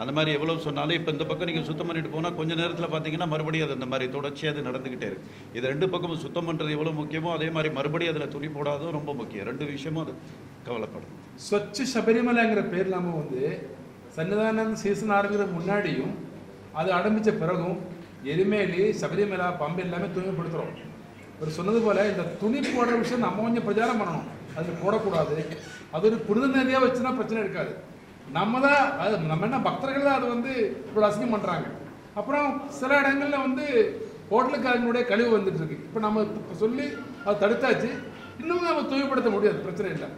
அந்த மாதிரி எவ்வளோ சொன்னாலும் இப்போ இந்த பக்கம் நீங்கள் சுத்தம் பண்ணிட்டு போனால் கொஞ்சம் நேரத்தில் பார்த்தீங்கன்னா மறுபடியும் அது இந்த மாதிரி தொடர்ச்சியாக அது நடந்துக்கிட்டே இருக்குது. இது ரெண்டு பக்கமும் சுத்தம் பண்ணுறது எவ்வளோ முக்கியமோ அதே மாதிரி மறுபடியும் அதில் துணி போடாதும் ரொம்ப முக்கியம். ரெண்டு விஷயமும் அது கவலைப்படும். ஸ்வச் சபரிமலைங்கிற பேர் இல்லாமல் வந்து சன்னிதானம் சீசன் ஆரம்பிக்கிற முன்னாடியும் அது ஆரம்பித்த பிறகும் எருமேலி, சபரிமலை, பம்பை எல்லாமே தூய்மைப்படுத்துகிறோம். ஒரு சொன்னது போல் இந்த துணி போடுற விஷயம் நம்ம கொஞ்சம் பிரச்சாரம் பண்ணணும். அதில் போடக்கூடாது. அது ஒரு புனித நதியாக வச்சுன்னா பிரச்சனை இருக்காது. நம்ம என்ன பக்தர்கள் தான் அது வந்து இவ்வளோ அசிங்கம் பண்ணுறாங்க. அப்புறம் சில இடங்களில் வந்து ஹோட்டலுக்காரங்களுடைய கழிவு வந்துட்டு இருக்கு. இப்போ நம்ம சொல்லி அதை தடுத்தாச்சு. இன்னும் நம்ம தூய்மைப்படுத்த முடியாது, பிரச்சனை இல்லை.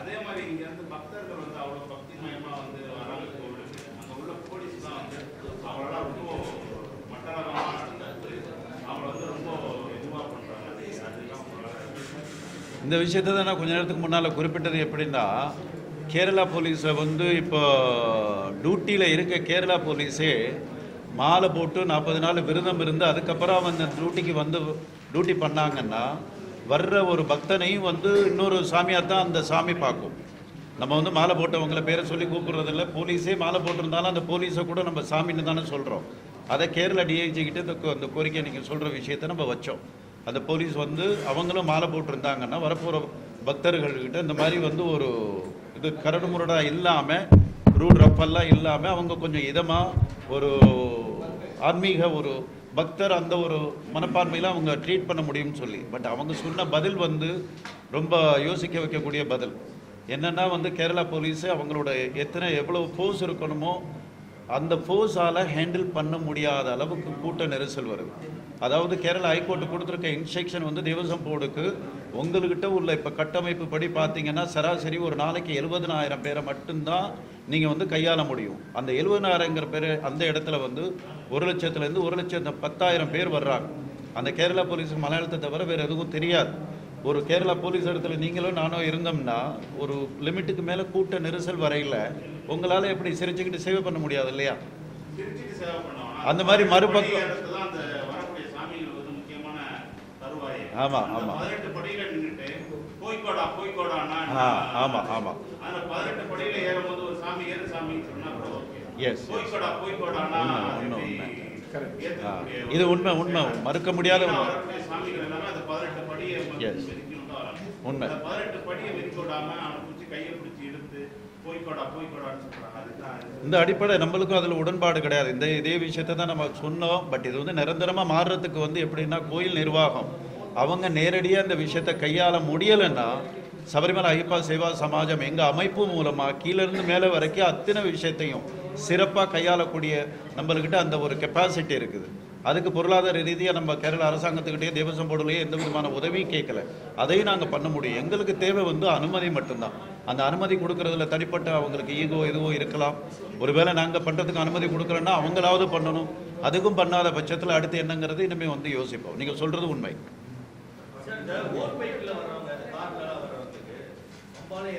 அதே மாதிரி இங்கே வந்து பக்தர்கள் வந்து அவ்வளோ பக்தி மயமாக வந்து வராங்க கோவிலுக்கு. அங்கே உள்ள போலீஸ் தான் வந்து அவங்களெல்லாம் ரொம்ப மட்டரகமாக நடந்தது. அவங்கள வந்து ரொம்ப இதுவாக பண்ணுறாங்க. இந்த விஷயத்தை தான் நான் கொஞ்ச நேரத்துக்கு முன்னால் குறிப்பிட்டது. எப்படின்னா, கேரளா போலீஸில் வந்து இப்போ டியூட்டியில் இருக்க கேரளா போலீஸே மாலை போட்டு 40 நாள் விரதம் இருந்து அதுக்கப்புறம் அந்த டியூட்டிக்கு வந்து டியூட்டி பண்ணாங்கன்னா வர்ற ஒரு பக்தனையும் வந்து இன்னொரு சாமியாக தான் அந்த சாமி பார்க்கும். நம்ம வந்து மாலை போட்டவங்களை பேரை சொல்லி கூப்பிட்றதில்ல. போலீஸே மாலை போட்டிருந்தாலும் அந்த போலீஸை கூட நம்ம சாமின்னு தானே சொல்கிறோம். அதை கேரளா டிஐஜிக்கிட்ட அந்த கோரிக்கை நீங்கள் சொல்கிற விஷயத்தை நம்ம வச்சோம். அந்த போலீஸ் வந்து அவங்களும் மாலை போட்டிருந்தாங்கன்னா வரப்போகிற பக்தர்கள்கிட்ட இந்த மாதிரி வந்து ஒரு இது கரடு முரடாக இல்லாமல், ரூட் ரஃபெல்லாம் இல்லாமல் அவங்க கொஞ்சம் இதமாக ஒரு ஆன்மீக ஒரு பக்தர் அந்த ஒரு மனப்பான்மையில் அவங்க ட்ரீட் பண்ண முடியும்னு சொல்லி. பட் அவங்க சொன்ன பதில் வந்து ரொம்ப யோசிக்க வைக்கக்கூடிய பதில். என்னென்னா வந்து கேரளா போலீஸு அவங்களோட எவ்வளோ ஃபோர்ஸ் இருக்கணுமோ அந்த ஃபோர்ஸால் ஹேண்டில் பண்ண முடியாத அளவுக்கு கூட்ட நெரிசல் வருது. அதாவது கேரளா ஹைகோர்ட்டு கொடுத்துருக்க இன்ஸ்ட்ரக்ஷன் வந்து தேவசம் போர்டுக்கு உங்கள்கிட்ட உள்ள இப்போ கட்டமைப்பு படி பார்த்தீங்கன்னா சராசரி ஒரு நாளைக்கு 70,000 பேரை மட்டும்தான் நீங்கள் வந்து கையாள முடியும். அந்த 70,000ங்கிற பேர் அந்த இடத்துல வந்து 1,00,000லேருந்து 1,10,000 பேர் வர்றாங்க. அந்த கேரளா போலீஸுக்கு மலையாளத்தை தவிர வேறு எதுவும் தெரியாது. ஒரு கேரளா போலீஸ் இடத்துல நீங்களும் நானும் இருந்தோம்னா ஒரு லிமிட்டுக்கு மேலே கூட்ட நெரிசல் வரையில் உங்களால் எப்படி சிரிச்சுக்கிட்டு சேவை பண்ண முடியாது இல்லையா? அந்த மாதிரி மறுபக்கம் ஆமாம் ஆமாம் ஆமாம் ஆமாம் எஸ் இது உண்மை உண்மை மறுக்க முடியாத உண்மை. இந்த அடிப்படை நம்மளுக்கும் அதில் உடன்பாடு கிடையாது. இதே விஷயத்தை தான் நம்ம சொன்னோம். பட் இது வந்து நிரந்தரமாக மாறுறதுக்கு வந்து எப்படின்னா கோயில் நிர்வாகம் அவங்க நேரடியாக இந்த விஷயத்தை கையாள முடியலைன்னா சபரிமலை ஐயப்பா சேவா சமாஜம் எங்கள் அமைப்பு மூலமாக கீழேருந்து மேலே வரைக்கும் அத்தனை விஷயத்தையும் சிறப்பாக கையாளக்கூடிய நம்மள்கிட்ட அந்த ஒரு கெப்பாசிட்டி இருக்குது. அதுக்கு பொருளாதார ரீதியாக நம்ம கேரள அரசாங்கத்துக்கிட்டே தேவசம் போர்டுலேயே எந்த விதமான உதவியும் கேட்கல. அதையும் நாங்கள் பண்ண முடியும். எங்களுக்கு தேவை வந்து அனுமதி மட்டும்தான். அந்த அனுமதி கொடுக்குறதுல தனிப்பட்ட அவங்களுக்கு ஈகோ எதுவும் இருக்கலாம். ஒருவேளை நாங்கள் பண்ணுறதுக்கு அனுமதி கொடுக்குறோன்னா அவங்களாவது பண்ணணும். அதுக்கும் பண்ணாத பட்சத்தில் அடுத்து என்னங்கிறது இனிமேல் வந்து யோசிப்போம். நீங்கள் சொல்கிறது உண்மை.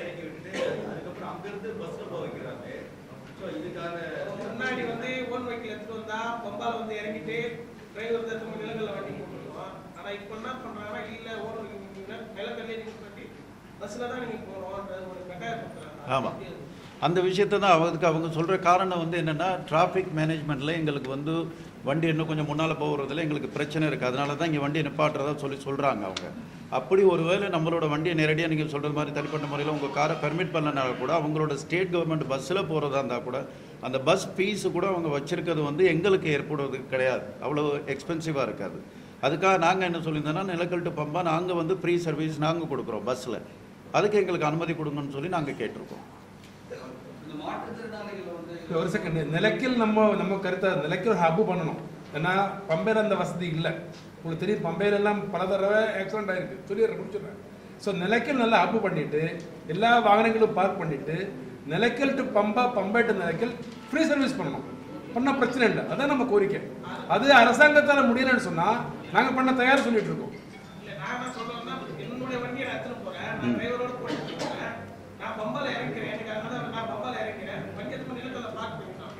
இறக்கி விட்டுட்டு அதுக்கப்புறம் அங்கிருந்து பஸ்ல போக வைக்கிறாங்க. ஸோ முன்னாடி வந்து ஓன் வெஹிக்கிள் எடுத்துட்டு வந்தா பம்பால வந்து இறங்கிட்டு டிரைவர் தான் நிலங்கள்ல வண்டி போட்டுருவோம். ஆனா இப்ப என்ன பண்றாங்கன்னா இல்ல ஓன் நிலக்கல்லே நீங்க கட்டி பஸ்ல தான் நீங்க போறோம்ன்ற ஒரு கட்டாயப்படுத்துறாங்க. ஆமாம், அந்த விஷயத்தை தான் அவங்க சொல்கிற காரணம் வந்து என்னென்னா, டிராஃபிக் மேனேஜ்மெண்ட்டில் எங்களுக்கு வந்து வண்டி இன்னும் கொஞ்சம் முன்னால் போகிறதுல எங்களுக்கு பிரச்சனை இருக்குது, அதனால தான் இங்கே வண்டியை நிப்பாட்டுறதா சொல்கிறாங்க அவங்க. அப்படி ஒருவேளை நம்மளோட வண்டியை நேரடியாக நீங்கள் சொல்கிறது மாதிரி தனிப்பட்ட முறையில் உங்கள் காரை பெர்மிட் பண்ணனால கூட அவங்களோட ஸ்டேட் கவர்மெண்ட் பஸ்ஸில் போகிறதா இருந்தால் கூட அந்த பஸ் ஃபீஸு கூட அவங்க வச்சுருக்கிறது வந்து எங்களுக்கு ஏற்படுவது கிடையாது, அவ்வளோ எக்ஸ்பென்சிவாக இருக்காது. அதுக்காக நாங்கள் என்ன சொல்லியிருந்தோன்னா, நிலக்கல் டு பம்பா நாங்கள் வந்து ஃப்ரீ சர்வீஸ் நாங்கள் கொடுக்குறோம் பஸ்ஸில், அதுக்கு எங்களுக்கு அனுமதி கொடுங்கன்னு சொல்லி நாங்கள் கேட்டிருக்கோம். ஒரு செகண்ட், நிலக்கில் நம்ம கருத்தை நிலக்கில் ஹப்பு பண்ணணும். ஏன்னா பம்பையில் அந்த வசதி இல்லை, உங்களுக்கு தெரியும். பம்பையில எல்லாம் பல தடவை ஆக்சிடென்ட் ஆயிருக்கு, முடிச்சிடுறேன். ஸோ நிலக்கில் நல்லா ஹப்பு பண்ணிட்டு எல்லா வாகனங்களும் பார்க் பண்ணிட்டு Nilakkal to Pamba to Nilakkal free service பண்ணணும். பண்ணால் பிரச்சனை இல்லை, அதான் நம்ம கோரிக்கை. அது அரசாங்கத்தால் முடியலன்னு சொன்னால் நாங்கள் பண்ண தயார் சொல்லிட்டு இருக்கோம். நான் என்ன சொல்றேன்னா, என்னுடைய வண்டியை நான் எடுத்துட்டு போறேன், நான் டிரைவரோட போயிட்டு போறேன், நான் பம்பால இறங்கிறேன், எனக்கு அதனால நான் பம்பால இறங்கிறேன், வண்டி எடுத்து நிலக்கல்ல பார்க் பண்ணிக்கலாம்.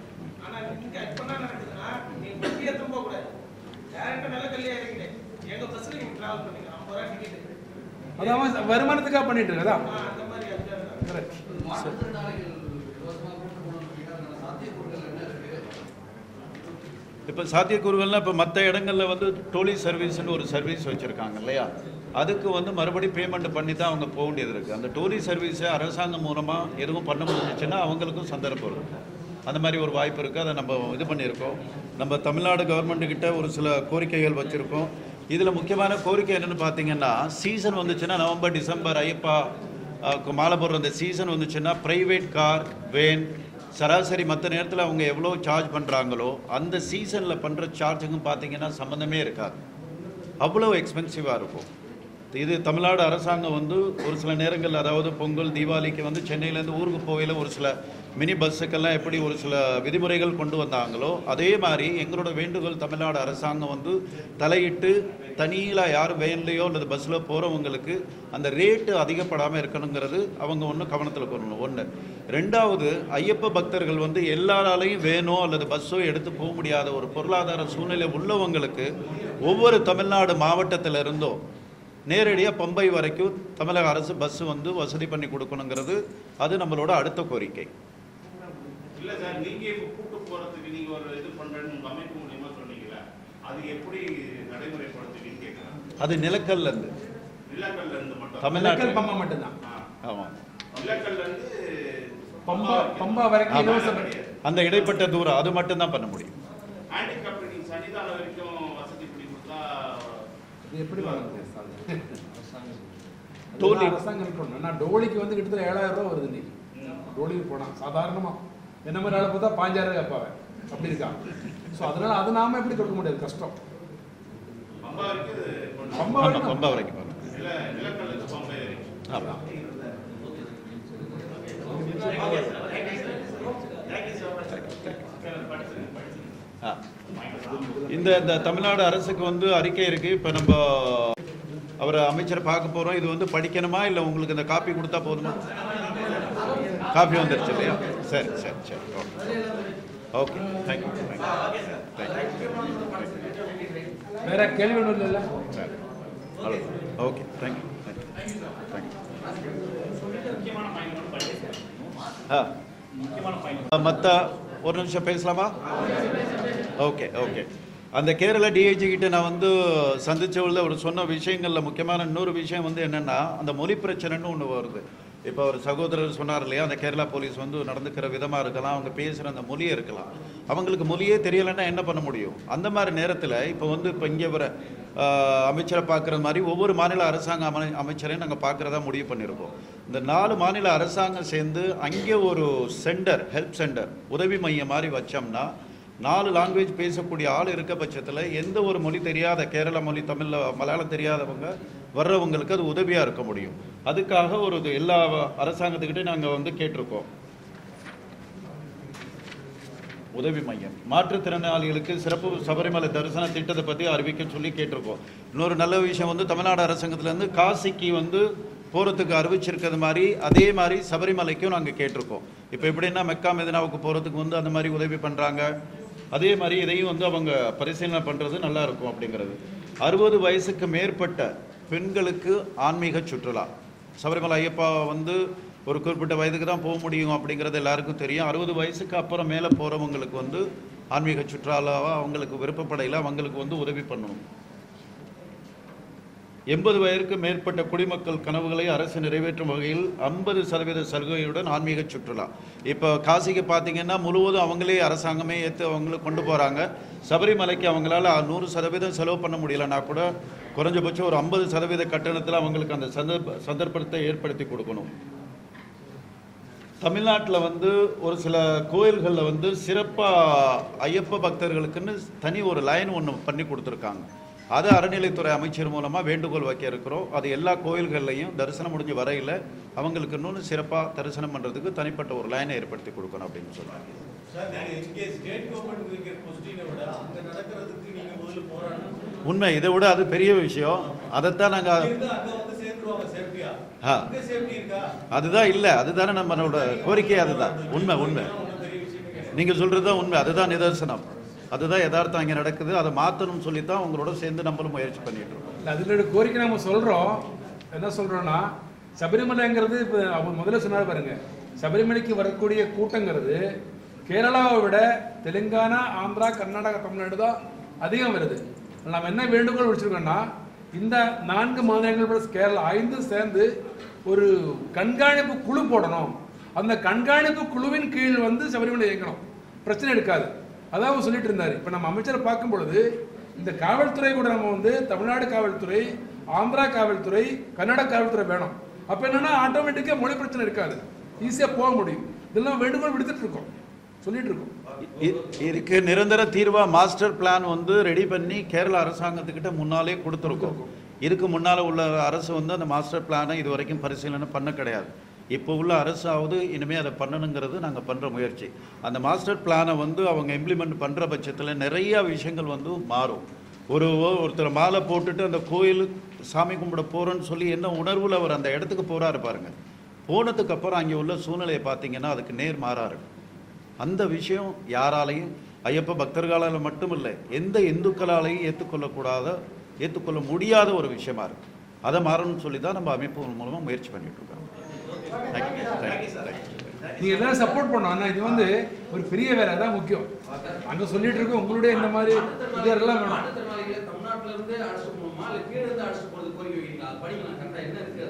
ஆனா இங்க இப்ப என்ன நடக்குதுன்னா, நீ வண்டி எடுத்து போக கூடாது, டேரக்டா நிலக்கல்லே இறங்கிறேன், எங்க பஸ்ல நீங்க டிராவல் பண்ணீங்க, 50 ரூபாய் டிக்கெட். அதான் வருமானத்துக்காக பண்ணிட்டு இருக்கா. அந்த மாதிரி கரெக்ட். இப்போ சாத்தியக்கூறுகள்லாம் இப்போ மற்ற இடங்களில் வந்து டோலி சர்வீஸ்னு ஒரு சர்வீஸ் வச்சுருக்காங்க இல்லையா, அதுக்கு வந்து மறுபடியும் பேமெண்ட் பண்ணி தான் அவங்க போக வேண்டியது இருக்குது. அந்த டோலி சர்வீஸை அரசாங்கம் மூலமாக எதுவும் பண்ண முடிஞ்சிச்சுன்னா அவங்களுக்கும் சந்தர்ப்பம் இருக்கும். அந்த மாதிரி ஒரு வாய்ப்பு இருக்குது, அதை நம்ம இது பண்ணியிருக்கோம். நம்ம தமிழ்நாடு கவர்மெண்ட்டுக்கிட்ட ஒரு சில கோரிக்கைகள் வச்சுருக்கோம். இதில் முக்கியமான கோரிக்கை என்னென்னு பார்த்தீங்கன்னா, சீசன் வந்துச்சுன்னா நவம்பர் டிசம்பர் ஐயப்பா மாலை போடுற அந்த சீசன் வந்துச்சுன்னா ப்ரைவேட் கார் வேன் சராசரி மற்ற நேரத்தில் அவங்க எவ்வளோ சார்ஜ் பண்ணுறாங்களோ அந்த சீசனில் பண்ணுற சார்ஜுக்கும் பார்த்தீங்கன்னா சம்மந்தமே இருக்காது, அவ்வளோ எக்ஸ்பென்சிவாக இருக்கும். இது தமிழ்நாடு அரசாங்கம் வந்து ஒரு சில நேரங்கள், அதாவது பொங்கல் தீபாவளிக்கு வந்து சென்னையிலேருந்து ஊருக்கு போகையில் ஒரு சில மினி பஸ்ஸுக்கெல்லாம் எப்படி ஒரு சில விதிமுறைகள் கொண்டு வந்தாங்களோ அதே மாதிரி எங்களோட வேண்டுகோள் தமிழ்நாடு அரசாங்கம் வந்து தலையிட்டு தனியில் யாரும் வேன்லையோ அல்லது பஸ்ஸில் போகிறவங்களுக்கு அந்த ரேட்டு அதிகப்படாமல் இருக்கணுங்கிறது அவங்க ஒன்று கவனத்தில் கொள்ளணும். ஒன்று. ரெண்டாவது, ஐயப்ப பக்தர்கள் வந்து எல்லாராலையும் வேனோ அல்லது பஸ்ஸோ எடுத்து போக முடியாத ஒரு பொருளாதார சூழ்நிலை உள்ளவங்களுக்கு ஒவ்வொரு தமிழ்நாடு மாவட்டத்தில் இருந்தோ நேரடியாக பம்பை வரைக்கும் தமிழக அரசு பஸ் வந்து வசதி பண்ணி கொடுக்கணுங்கிறது அது நம்மளோட அடுத்த கோரிக்கை. இல்லை சார், நீங்கள் இப்போ கூட்டு போகிறதுக்கு நீங்கள் ஒரு இது பண்ணுறேன்னு உங்கள் அமைப்பு மூலியமாக சொன்னீங்களா, அது எப்படி நடைமுறைப்படுத்துவீங்கன்னு கேட்குறேன். அது நிலக்கல்லேருந்து மட்டும் தமிழ்நாடு பம்பா மட்டும்தான். ஆமாம், நிலக்கல்லேருந்து பம்பா வரைக்கும் இலவசம். அந்த இடைப்பட்ட தூரம் அது மட்டும்தான் பண்ண முடியும். ஹேண்டிகேப்ட் நீங்கள் சன்னிதானம் வரைக்கும் வசதி பண்ணி கொடுத்தா எப்படி டோலி அரசாங்கம் இருக்கணும். நான் டோலிக்கு வந்து கிட்டத்தட்ட 7000 ரூபா வருது இன்னைக்கு. டோலிக்கு போனால் சாதாரணமாக என்ன மாதிரி ஆளை பார்த்தா 5000 கேட்பாங்க, அப்படி இருக்காங்க. ஸோ அதனால அது நாம எப்படி கொடுக்க முடியாது, கஷ்டம். பம்பா வரைக்கும் இந்த தமிழ்நாடு அரசுக்கு வந்து அறிக்கை இருக்குது. இப்போ நம்ம அவரை அமைச்சரை பார்க்க போகிறோம். இது வந்து படிக்கணுமா இல்லை உங்களுக்கு இந்த காப்பி கொடுத்தா போதுமா? காப்பி வந்துருச்சு இல்லையா? சரி சரி சரி, ஓகே, தேங்க்யூ. வேற கேள்வி ஒன்றும் இல்லை. சரி, ஹலோ, ஓகே, தேங்க்யூ. மற்ற ஒரு நிமிஷம் பேசலாமா? Okay okay. அந்த கேரளா டிஐஜி கிட்ட நான் வந்து சந்திச்சவள்ள ஒரு சொன்ன விஷயங்களில் முக்கியமான இன்னொரு விஷயம் வந்து என்னென்னா, அந்த மொழி பிரச்சனைன்னு ஒன்று வருது. இப்போ ஒரு சகோதரர் சொன்னார் இல்லையா, அந்த கேரளா போலீஸ் வந்து நடந்துக்கிற விதமாக இருக்கலாம், அவங்க பேசுகிற அந்த மொழியே இருக்கலாம். அவங்களுக்கு மொழியே தெரியலைன்னா என்ன பண்ண முடியும்? அந்த மாதிரி நேரத்தில் இப்போ இங்கே வர அமைச்சரை பார்க்குற மாதிரி ஒவ்வொரு மாநில அரசாங்க அமைச்சரையும் நாங்கள் பார்க்குறதா முடிவு பண்ணியிருக்கோம். இந்த 4 மாநில அரசாங்கம் சேர்ந்து அங்கே ஒரு சென்டர், ஹெல்ப் சென்டர், உதவி மையம் மாதிரி வச்சோம்னா 4 லாங்குவேஜ் பேசக்கூடிய ஆள் இருக்க பட்சத்தில் எந்த ஒரு மொழி தெரியாத, கேரள மொழி, தமிழ், மலையாளம் தெரியாதவங்க வர்றவங்களுக்கு அது உதவியாக இருக்க முடியும். அதுக்காக ஒரு எல்லா அரசாங்கத்துக்கிட்டே நாங்கள் வந்து கேட்டிருக்கோம். உதவி மையம், மாற்றுத்திறனாளிகளுக்கு சிறப்பு சபரிமலை தரிசன திட்டத்தை பற்றி அறிவிக்க சொல்லி கேட்டிருக்கோம். இன்னொரு நல்ல விஷயம் வந்து தமிழ்நாடு அரசாங்கத்திலேருந்து காசிக்கு வந்து போகிறதுக்கு அறிவிச்சிருக்கிறது மாதிரி அதே மாதிரி சபரிமலைக்கும் நாங்கள் கேட்டிருக்கோம். இப்போ எப்படின்னா மெக்கா மெதினாவுக்கு போகிறதுக்கு வந்து அந்த மாதிரி உதவி பண்ணுறாங்க, அதே மாதிரி இதையும் வந்து அவங்க பரிசீலனை பண்ணுறது நல்லா இருக்கும் அப்படிங்கிறது. 60 வயசுக்கு மேற்பட்ட பெண்களுக்கு ஆன்மீக சுற்றுலா, சபரிமலை ஐயப்பா வந்து ஒரு குறிப்பிட்ட வயதுக்கு தான் போக முடியும் அப்படிங்கிறது எல்லாருக்கும் தெரியும். 60 வயசுக்கு அப்புறம் மேலே போகிறவங்களுக்கு வந்து ஆன்மீக சுற்றுலாவாக அவங்களுக்கு விருப்பப்படையில் அவங்களுக்கு வந்து உதவி பண்ணணும். 80 வயதுக்கு மேற்பட்ட குடிமக்கள் கனவுகளை அரசு நிறைவேற்றும் வகையில் 50% சலுகையுடன் ஆன்மீக சுற்றுலா. இப்போ காசிக்கு பார்த்தீங்கன்னா முழுவதும் அவங்களே அரசாங்கமே ஏற்று அவங்களுக்கு கொண்டு போகிறாங்க. சபரிமலைக்கு அவங்களால 100% செலவு பண்ண முடியலன்னா கூட குறைஞ்சபட்சம் ஒரு 50% கட்டணத்தில் அவங்களுக்கு அந்த சந்தர்ப்பத்தை ஏற்படுத்தி கொடுக்கணும். தமிழ்நாட்டில் வந்து ஒரு சில கோயில்களில் வந்து சிறப்பாக ஐயப்ப பக்தர்களுக்குன்னு தனி ஒரு லைன் ஒன்று பண்ணி கொடுத்துருக்காங்க. அது அறநிலைத்துறை அமைச்சர் மூலமாக வேண்டுகோள் வைக்க இருக்கிறோம். அது எல்லா கோயில்கள்லையும் தரிசனம் முடிஞ்சு வரையில் அவங்களுக்கு இன்னொன்று சிறப்பாக தரிசனம் பண்ணுறதுக்கு தனிப்பட்ட ஒரு லைனை ஏற்படுத்தி கொடுக்கணும் அப்படின்னு சொல்கிறாங்க. உண்மை, இதை விட அது பெரிய விஷயம். அதைத்தான் நாங்கள் அதுதான் இல்லை, அதுதானே நம்மளோட கோரிக்கை. அதுதான் உண்மை. நீங்கள் சொல்கிறது தான் உண்மை, அதுதான் நிதர்சனம், அதுதான் யதார்த்தம் இங்கே நடக்குது. அதை மாற்றணும்னு சொல்லி தான் உங்களோட சேர்ந்து நம்மளும் முயற்சி பண்ணிட்டு இருக்கோம். அதில் கோரிக்கை நம்ம சொல்கிறோம். என்ன சொல்கிறோன்னா, சபரிமலைங்கிறது இப்போ அவங்க முதல்ல சொன்னார் பாருங்க, சபரிமலைக்கு வரக்கூடிய கூட்டங்கிறது கேரளாவை விட தெலுங்கானா, ஆந்திரா, கர்நாடகா, தமிழ்நாடு தான் அதிகம் வருது. நம்ம என்ன வேண்டுகோள் வச்சுருக்கோன்னா, இந்த 4 மாநிலங்கள் ப்ளஸ் கேரளா 5 சேர்ந்து ஒரு கண்காணிப்பு குழு போடணும். அந்த கண்காணிப்பு குழுவின் கீழ் வந்து சபரிமலை இயங்கணும், பிரச்சனை எடுக்காது. அதான் சொல்லிட்டு இருந்தார். இப்போ நம்ம அமைச்சரை பார்க்கும் பொழுது இந்த காவல்துறை கூட நம்ம வந்து தமிழ்நாடு காவல்துறை, ஆந்திரா காவல்துறை, கர்நாடக காவல்துறை வேணும். அப்போ என்னன்னா ஆட்டோமேட்டிக்காக மொழி பிரச்சனை இருக்காது, ஈஸியாக போக முடியும். இதெல்லாம் வேண்டுகோள் விடுத்துட்டு இருக்கோம், சொல்லிட்டு இருக்கோம். இதுக்கு நிரந்தர தீர்வாக மாஸ்டர் பிளான் வந்து ரெடி பண்ணி கேரள அரசாங்கத்துக்கிட்ட முன்னாலே கொடுத்துருக்கோம். இதுக்கு முன்னால் உள்ள அரசு வந்து அந்த மாஸ்டர் பிளானை இது வரைக்கும் பரிசீலனை பண்ண கிடையாது. இப்போ உள்ள அரசாவது இனிமேல் அதை பண்ணணுங்கிறது நாங்கள் பண்ணுற முயற்சி. அந்த மாஸ்டர் பிளானை வந்து அவங்க இம்ப்ளிமெண்ட் பண்ணுற பட்சத்தில் நிறையா விஷயங்கள் வந்து மாறும். ஒருத்தர் மாலை போட்டுட்டு அந்த கோயில் சாமி கும்பிட போகிறோன்னு சொல்லி என்ன உணர்வில் அவர் அந்த இடத்துக்கு போகிறாரு பாருங்க, போனதுக்கு அப்புறம் அங்கே உள்ள சூழ்நிலையை பார்த்தீங்கன்னா அதுக்கு நேர் மாறாரு. அந்த விஷயம் யாராலையும் ஐயப்ப பக்தர்களால் மட்டும் இல்லை, எந்த இந்துக்களாலையும் ஏற்றுக்கொள்ள முடியாத ஒரு விஷயமா இருக்கு. அதை மாறணும்னு சொல்லி தான் நம்ம அமைப்பு மூலமாக முயற்சி பண்ணிட்டு இருக்கோம். நீங்க எல்லாம் சப்போர்ட் பண்ணோம். இது வந்து ஒரு பெரிய வேலை, அதான் முக்கியம். அங்க சொல்லிட்டு இருக்கோம் உங்களுடைய இந்த மாதிரி இதெல்லாம் வேணும். தமிழ்நாட்டுல இருந்து அழைச்சு போகணுமா இல்ல கீழ இருந்து அழைச்சு போறது கோரிக்கை வைக்கிறீங்களா? படிக்கலாம், கரெக்டா என்ன இருக்கு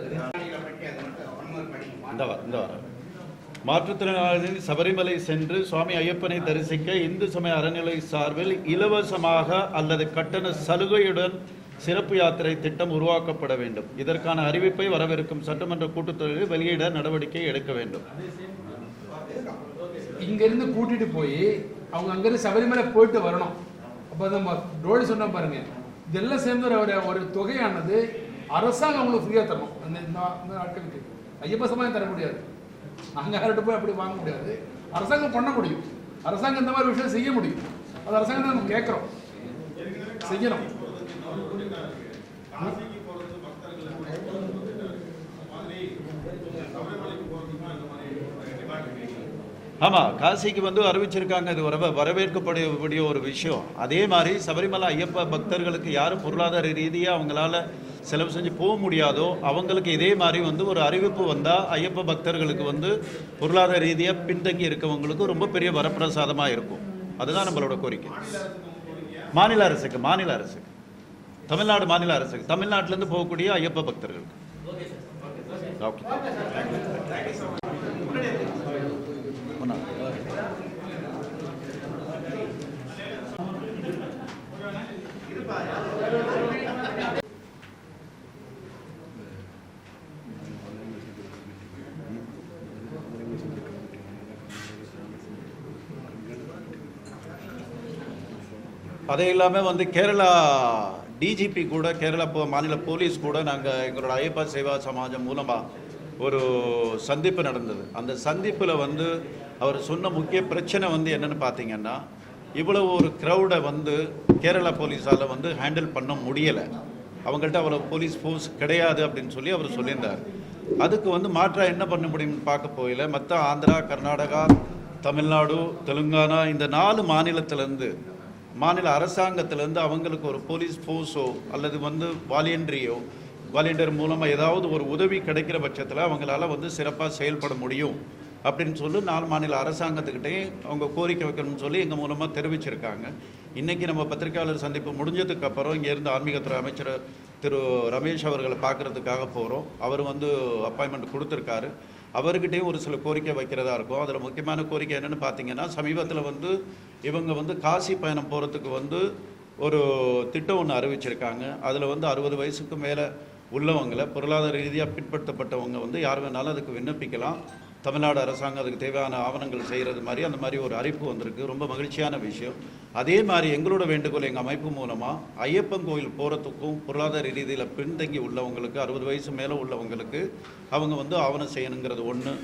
அது? மாற்றுத்திறனாளிகள் சபரிமலை சென்று சுவாமி ஐயப்பனை தரிசிக்க இந்து சமய அறநிலை சார்பில் இலவசமாக அல்லது கட்டண சலுகையுடன் சிறப்பு யாத்திரை திட்டம் உருவாக்கப்பட வேண்டும். இதற்கான அறிவிப்பை வரவிருக்கும் சட்டமன்ற கூட்டத்தொடரில் வெளியிட நடவடிக்கை எடுக்க வேண்டும். இங்கிருந்து கூட்டிட்டு போய் அவங்க அங்கிருந்து சபரிமலை போயிட்டு வரணும். அப்போ நம்ம டோலி சொன்ன பாருங்க, இதெல்லாம் சேர்ந்து ஒரு தொகையானது அரசாங்கம் அவங்களுக்கு ஃப்ரீயாக தரணும். அந்த நாட்களுக்கு ஐயப்ப சமயம் தர முடியாது, நாங்கள் யார்கிட்ட போய் அப்படி வாங்க முடியாது. அரசாங்கம் பண்ண முடியும், அரசாங்கம் இந்த மாதிரி விஷயம் செய்ய முடியும். அது அரசாங்கம் நம்ம கேட்குறோம், செய்யணும். ஆமாம், காசிக்கு வந்து அறிவிச்சிருக்காங்க. இது வரவேற்கப்படக்கூடிய ஒரு விஷயம். அதே மாதிரி சபரிமலை ஐயப்ப பக்தர்களுக்கு யாரும் பொருளாதார ரீதியாக அவங்களால செலவு செஞ்சு போக முடியாதோ அவங்களுக்கு இதே மாதிரி வந்து ஒரு அறிவிப்பு வந்தால் ஐயப்ப பக்தர்களுக்கு வந்து பொருளாதார ரீதியாக பின்தங்கி இருக்கவங்களுக்கு ரொம்ப பெரிய வரப்பிரசாதமாக இருக்கும். அதுதான் நம்மளோட கோரிக்கை. மாநில அரசுக்கு தமிழ்நாடு மாநில அரசுக்கு, தமிழ்நாட்டிலேருந்து போகக்கூடிய ஐயப்ப பக்தர்களுக்கு. ஓகே, அதே இல்லாமல் வந்து கேரளா டிஜிபி கூட, கேரளா மாநில போலீஸ் கூட நாங்கள் எங்களோட ஐயப்பா சேவா சமாஜம் மூலமாக ஒரு சந்திப்பு நடந்தது. அந்த சந்திப்பில் வந்து அவர் சொன்ன முக்கிய பிரச்சனை வந்து என்னென்னு பார்த்தீங்கன்னா, இவ்வளோ ஒரு க்ரௌடை வந்து கேரளா போலீஸால் வந்து ஹேண்டில் பண்ண முடியலை, அவங்கள்ட்ட அவ்வளோ போலீஸ் ஃபோர்ஸ் கிடையாது அப்படின்னு சொல்லி அவர் சொல்லியிருந்தார். அதுக்கு வந்து மாற்றாக என்ன பண்ண முடியும்னு பார்க்க போயில மற்ற ஆந்திரா, கர்நாடகா, தமிழ்நாடு, தெலுங்கானா இந்த 4 மாநிலத்திலேருந்து மாநில அரசாங்கத்திலேருந்து அவங்களுக்கு ஒரு போலீஸ் ஃபோர்ஸோ அல்லது வந்து வாலண்டியர் மூலமாக ஏதாவது ஒரு உதவி கிடைக்கிற பட்சத்தில் அவங்களால வந்து சிறப்பாக செயல்பட முடியும் அப்படின்னு சொல்லி 4 மாநில அரசாங்கத்துக்கிட்டே அவங்க கோரிக்கை வைக்கணும்னு சொல்லி எங்கள் மூலமாக தெரிவிச்சிருக்காங்க. இன்றைக்கி நம்ம பத்திரிகையாளர் சந்திப்பு முடிஞ்சதுக்கு அப்புறம் இங்கேருந்து ஆன்மீகத்துறை அமைச்சர் திரு ரமேஷ் அவர்களை பார்க்குறதுக்காக போகிறோம். அவர் வந்து அப்பாயின்மெண்ட் கொடுத்துருக்காரு. அவர்கிட்டையும் ஒரு சில கோரிக்கை வைக்கிறதா இருக்கும். அதில் முக்கியமான கோரிக்கை என்னென்னு பார்த்தீங்கன்னா, சமீபத்தில் வந்து இவங்க வந்து காசி பயணம் போகிறதுக்கு வந்து ஒரு திட்டம் ஒன்று அறிவிச்சிருக்காங்க. அதில் வந்து 60 வயசுக்கு மேலே உள்ளவங்களை பொருளாதார ரீதியாக பிற்படுத்தப்பட்டவங்க வந்து யார் வேணாலும் அதுக்கு விண்ணப்பிக்கலாம். தமிழ்நாடு அரசாங்கம் அதுக்கு தேவையான ஆவணங்கள் செய்கிறது மாதிரி அந்த மாதிரி ஒரு அறிவிப்பு வந்திருக்கு. ரொம்ப மகிழ்ச்சியான விஷயம். அதே மாதிரி எங்களோட வேண்டுகோள் எங்கள் அமைப்பு மூலமாக ஐயப்பன் கோயில் போகிறதுக்கும் பொருளாதார ரீதியில் பின்தங்கி உள்ளவங்களுக்கு 60 வயசு மேலே உள்ளவங்களுக்கு அவங்க வந்து ஆவணம் செய்யணுங்கிறது ஒன்று.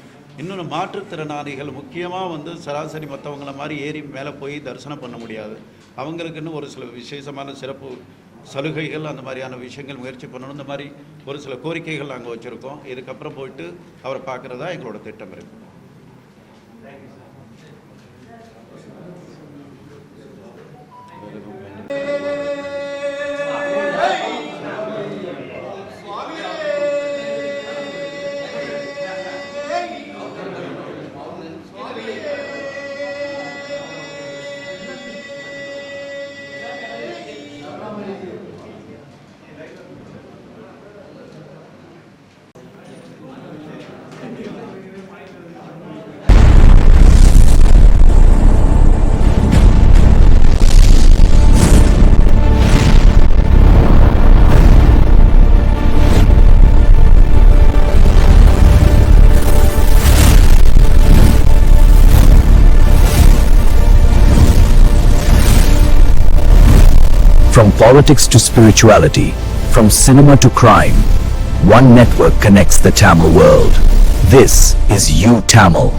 இன்னொன்று, மாற்றுத்திறனாளிகள் முக்கியமாக வந்து சராசரி மற்றவங்கள மாதிரி ஏறி மேலே போய் தரிசனம் பண்ண முடியாது. அவங்களுக்குன்னு ஒரு சில விசேஷமான சிறப்பு சலுகைகள் அந்த மாதிரியான விஷயங்கள் முயற்சி பண்ணணும். இந்த மாதிரி ஒரு சில கோரிக்கைகள் நாங்கள் வச்சுருக்கோம். இதுக்கப்புறம் போயிட்டு அவரை பார்க்குறதா எங்களோட திட்டம் இருக்குது. From politics to spirituality, from cinema to crime, one network connects the Tamil world. This is U Tamil.